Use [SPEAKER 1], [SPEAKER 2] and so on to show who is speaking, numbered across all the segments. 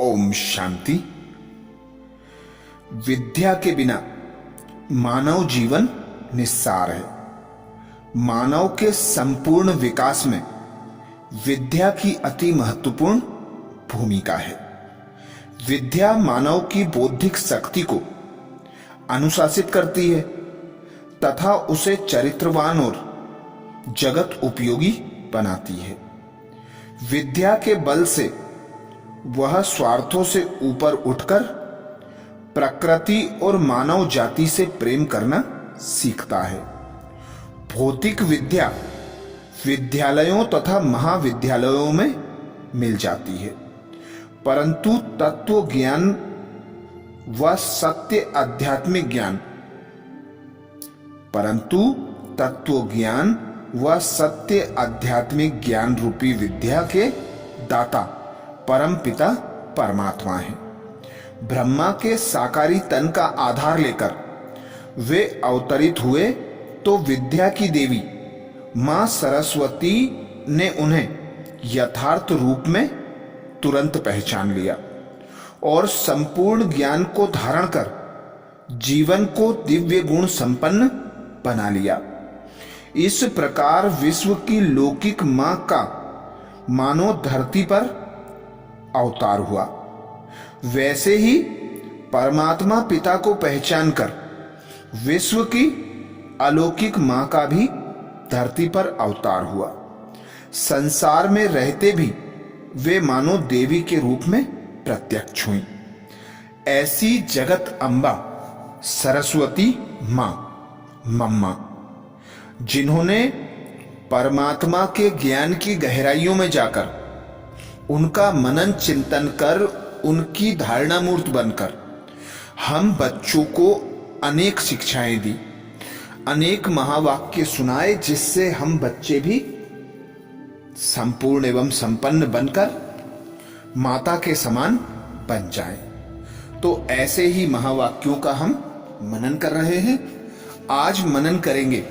[SPEAKER 1] ओम शांति। विद्या के बिना मानव जीवन निस्सार है। मानव के संपूर्ण विकास में विद्या की अति महत्वपूर्ण भूमिका है। विद्या मानव की बौद्धिक शक्ति को अनुशासित करती है तथा उसे चरित्रवान और जगत उपयोगी बनाती है। विद्या के बल से वह स्वार्थों से ऊपर उठकर प्रकृति और मानव जाति से प्रेम करना सीखता है। भौतिक विद्या विद्यालयों तथा महाविद्यालयों में मिल जाती है, परंतु तत्व ज्ञान व सत्य आध्यात्मिक ज्ञान रूपी विद्या के दाता परम पिता परमात्मा है। ब्रह्मा के साकारी तन का आधार लेकर वे अवतरित हुए तो विद्या की देवी मां सरस्वती ने उन्हें यथार्थ रूप में तुरंत पहचान लिया और संपूर्ण ज्ञान को धारण कर जीवन को दिव्य गुण संपन्न बना लिया। इस प्रकार विश्व की लौकिक मां का मानो धरती पर अवतार हुआ, वैसे ही परमात्मा पिता को पहचान कर विश्व की अलौकिक मां का भी धरती पर अवतार हुआ। संसार में रहते भी वे मानो देवी के रूप में प्रत्यक्ष हुई। ऐसी जगत अम्बा सरस्वती मां मम्मा, जिन्होंने परमात्मा के ज्ञान की गहराइयों में जाकर उनका मनन चिंतन कर उनकी धारणा मूर्त बनकर हम बच्चों को अनेक शिक्षाएं दी, अनेक महावाक्य सुनाए, जिससे हम बच्चे भी संपूर्ण एवं संपन्न बनकर माता के समान बन जाएं। तो ऐसे ही महावाक्यों का हम मनन कर रहे हैं। आज मनन करेंगे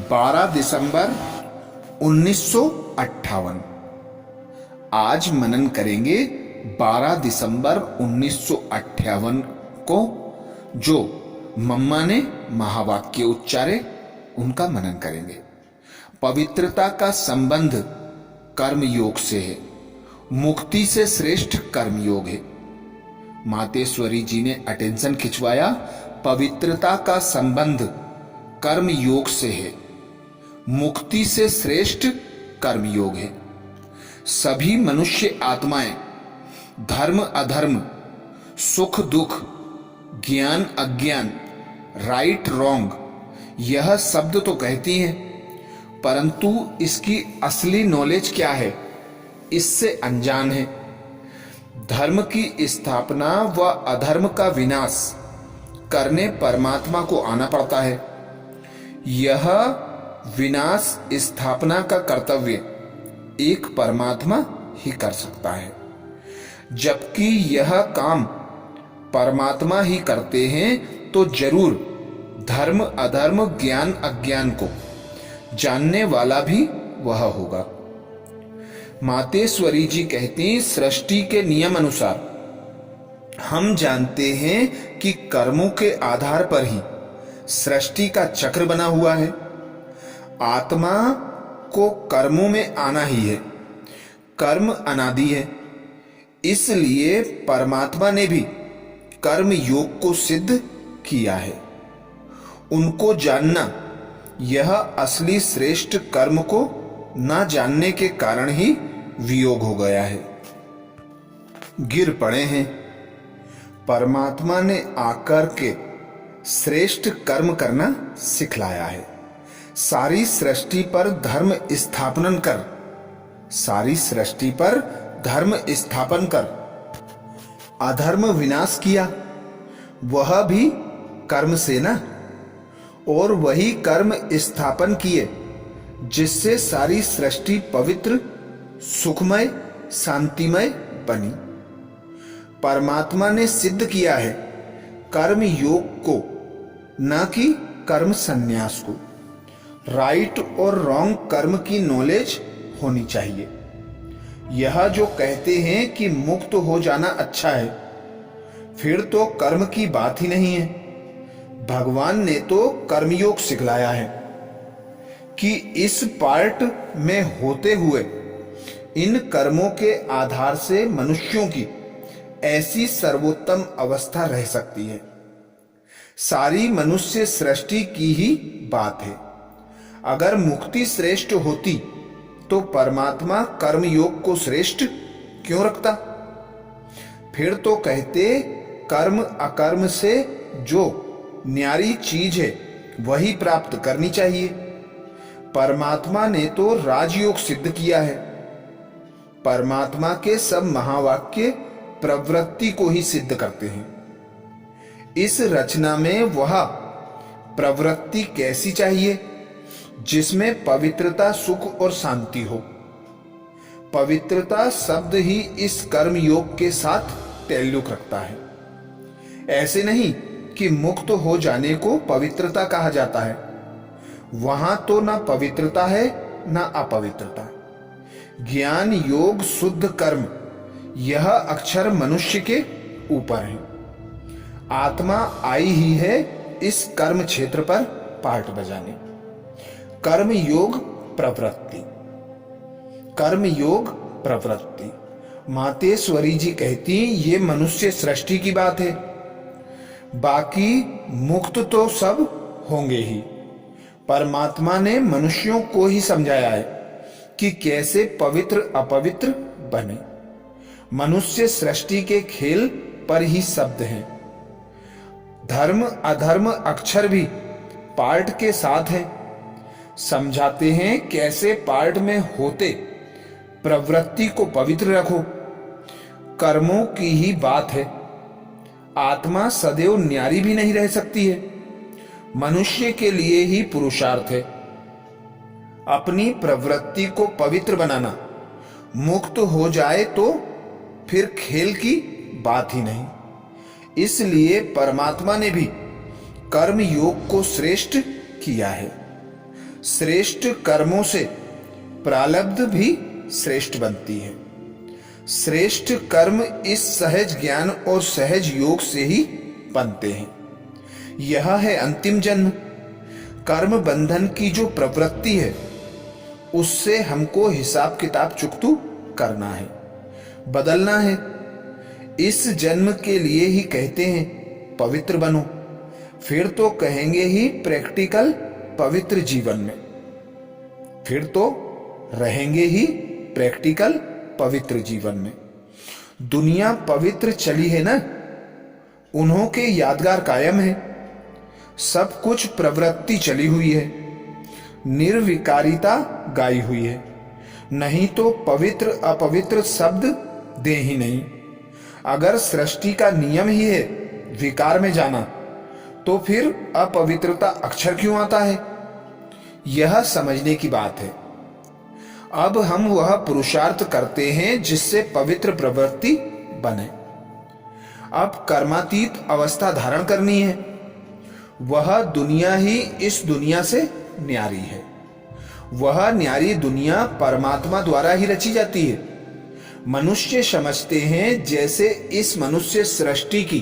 [SPEAKER 1] 12 दिसंबर 1958। आज मनन करेंगे 12 दिसंबर 1958 को जो मम्मा ने महावाक्य उच्चारे उनका मनन करेंगे। पवित्रता का संबंध कर्म योग से है। मुक्ति से श्रेष्ठ कर्म योग है। मातेश्वरी जी ने अटेंशन खिंचवाया, पवित्रता का संबंध कर्म योग से है, मुक्ति से श्रेष्ठ कर्म योग है। सभी मनुष्य आत्माएं धर्म अधर्म, सुख दुख, ज्ञान अज्ञान, राइट रॉन्ग यह शब्द तो कहती हैं, परंतु इसकी असली नॉलेज क्या है इससे अनजान है। धर्म की स्थापना व अधर्म का विनाश करने परमात्मा को आना पड़ता है। यह विनाश स्थापना का कर्तव्य एक परमात्मा ही कर सकता है, जबकि यह काम परमात्मा ही करते हैं तो जरूर धर्म अधर्म ज्ञान अज्ञान को जानने वाला भी वह होगा। मातेश्वरी जी कहती, सृष्टि के नियम अनुसार हम जानते हैं कि कर्मों के आधार पर ही सृष्टि का चक्र बना हुआ है। आत्मा को कर्मों में आना ही है, कर्म अनादि है। इसलिए परमात्मा ने भी कर्म योग को सिद्ध किया है। उनको जानना यह असली श्रेष्ठ कर्म को ना जानने के कारण ही वियोग हो गया है। गिर पड़े हैं। परमात्मा ने आकर के श्रेष्ठ कर्म करना सिखलाया है। सारी सृष्टि पर धर्म स्थापन कर अधर्म विनाश किया, वह भी कर्म से ना, और वही कर्म स्थापन किए जिससे सारी सृष्टि पवित्र सुखमय शांतिमय बनी। परमात्मा ने सिद्ध किया है कर्म योग को, न कि कर्म संन्यास को। राइट और रॉन्ग कर्म की नॉलेज होनी चाहिए। यह जो कहते हैं कि मुक्त हो जाना अच्छा है, फिर तो कर्म की बात ही नहीं है। भगवान ने तो कर्मयोग सिखलाया है कि इस पार्ट में होते हुए इन कर्मों के आधार से मनुष्यों की ऐसी सर्वोत्तम अवस्था रह सकती है। सारी मनुष्य सृष्टि की ही बात है। अगर मुक्ति श्रेष्ठ होती तो परमात्मा कर्म योग को श्रेष्ठ क्यों रखता? फिर तो कहते कर्म अकर्म से जो न्यारी चीज है वही प्राप्त करनी चाहिए। परमात्मा ने तो राजयोग सिद्ध किया है। परमात्मा के सब महावाक्य प्रवृत्ति को ही सिद्ध करते हैं। इस रचना में वह प्रवृत्ति कैसी चाहिए जिसमें पवित्रता, सुख और शांति हो। पवित्रता शब्द ही इस कर्म योग के साथ ताल्लुक रखता है। ऐसे नहीं कि मुक्त हो जाने को पवित्रता कहा जाता है। वहां तो ना पवित्रता है ना अपवित्रता। ज्ञान योग शुद्ध कर्म, यह अक्षर मनुष्य के ऊपर है। आत्मा आई ही है इस कर्म क्षेत्र पर पार्ट बजाने। कर्म योग प्रवृत्ति, कर्म योग प्रवृत्ति। मातेश्वरी जी कहती ये मनुष्य सृष्टि की बात है, बाकी मुक्त तो सब होंगे ही। परमात्मा ने मनुष्यों को ही समझाया है कि कैसे पवित्र अपवित्र बने। मनुष्य सृष्टि के खेल पर ही शब्द हैं। धर्म अधर्म अक्षर भी पार्ट के साथ है। समझाते हैं कैसे पार्ट में होते प्रवृत्ति को पवित्र रखो। कर्मों की ही बात है। आत्मा सदैव न्यारी भी नहीं रह सकती है। मनुष्य के लिए ही पुरुषार्थ है अपनी प्रवृत्ति को पवित्र बनाना। मुक्त हो जाए तो फिर खेल की बात ही नहीं। इसलिए परमात्मा ने भी कर्म योग को श्रेष्ठ किया है। श्रेष्ठ कर्मों से प्रारब्ध भी श्रेष्ठ बनती है। श्रेष्ठ कर्म इस सहज ज्ञान और सहज योग से ही बनते हैं। यह है अंतिम जन्म। कर्म बंधन की जो प्रवृत्ति है उससे हमको हिसाब किताब चुकतू करना है, बदलना है। इस जन्म के लिए ही कहते हैं पवित्र बनो। फिर तो कहेंगे ही प्रैक्टिकल पवित्र जीवन में। फिर तो रहेंगे ही प्रैक्टिकल पवित्र जीवन में। दुनिया पवित्र चली है ना, उन्हों के यादगार कायम है। सब कुछ प्रवृत्ति चली हुई है, निर्विकारिता गाई हुई है। नहीं तो पवित्र अपवित्र शब्द दे ही नहीं। अगर सृष्टि का नियम ही है विकार में जाना, तो फिर अपवित्रता अक्षर क्यों आता है? यह समझने की बात है। अब हम वह पुरुषार्थ करते हैं जिससे पवित्र प्रवृत्ति बने। अब कर्मातीत अवस्था धारण करनी है। वह दुनिया ही इस दुनिया से न्यारी है। वह न्यारी दुनिया परमात्मा द्वारा ही रची जाती है। मनुष्य समझते हैं जैसे इस मनुष्य सृष्टि की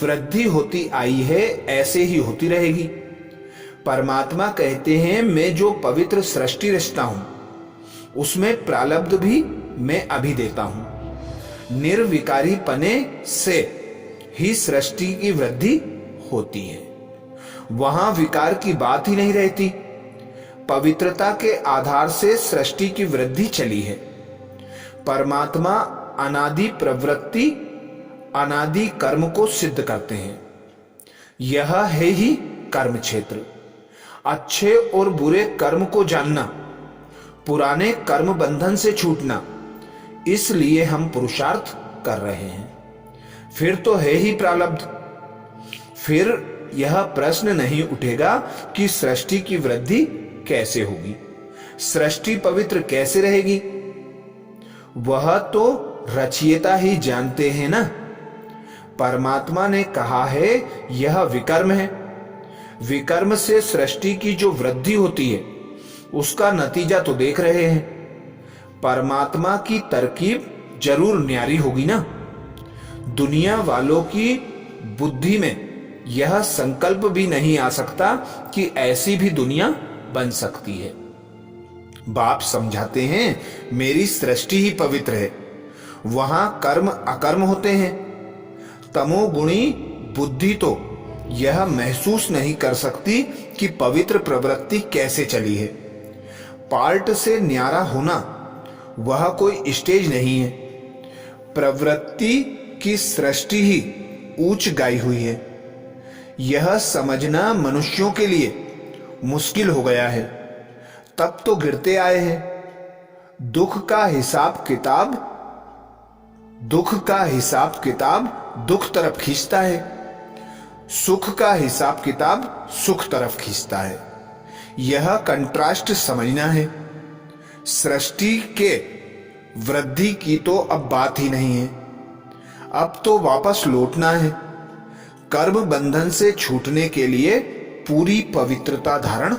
[SPEAKER 1] वृद्धि होती आई है ऐसे ही होती रहेगी। परमात्मा कहते हैं मैं जो पवित्र सृष्टि रचता हूं उसमें प्रारब्ध भी मैं अभी देता हूं। निर्विकारी पने से ही सृष्टि की वृद्धि होती है। वहां विकार की बात ही नहीं रहती। पवित्रता के आधार से सृष्टि की वृद्धि चली है। परमात्मा अनादि प्रवृत्ति अनादि कर्म को सिद्ध करते हैं। यह है ही कर्म क्षेत्र। अच्छे और बुरे कर्म को जानना, पुराने कर्म बंधन से छूटना, इसलिए हम पुरुषार्थ कर रहे हैं। फिर तो है ही प्रारब्ध। फिर यह प्रश्न नहीं उठेगा कि सृष्टि की वृद्धि कैसे होगी, सृष्टि पवित्र कैसे रहेगी। वह तो रचयिता ही जानते हैं ना। परमात्मा ने कहा है यह विकर्म है। विकर्म से सृष्टि की जो वृद्धि होती है उसका नतीजा तो देख रहे हैं। परमात्मा की तरकीब जरूर न्यारी होगी ना। दुनिया वालों की बुद्धि में यह संकल्प भी नहीं आ सकता कि ऐसी भी दुनिया बन सकती है। बाप समझाते हैं, मेरी सृष्टि ही पवित्र है, वहां कर्म अकर्म होते हैं। तमोगुणी बुद्धि तो यह महसूस नहीं कर सकती कि पवित्र प्रवृत्ति कैसे चली है। पार्ट से न्यारा होना वह कोई स्टेज नहीं है। प्रवृत्ति की सृष्टि ही ऊंच गाई हुई है। यह समझना मनुष्यों के लिए मुश्किल हो गया है, तब तो गिरते आए हैं। दुख का हिसाब किताब दुख तरफ खींचता है, सुख का हिसाब किताब सुख तरफ खींचता है। यह कंट्रास्ट समझना है। सृष्टि के वृद्धि की तो अब बात ही नहीं है, अब तो वापस लौटना है। कर्म बंधन से छूटने के लिए पूरी पवित्रता धारण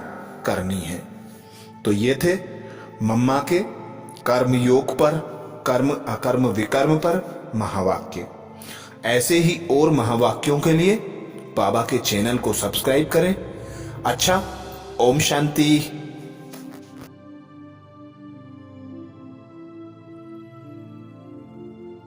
[SPEAKER 1] करनी है। तो ये थे मम्मा के कर्म योग पर, कर्म अकर्म विकर्म पर महावाक्य। ऐसे ही और महावाक्यों के लिए बाबा के चैनल को सब्सक्राइब करें। अच्छा, ओम शांति।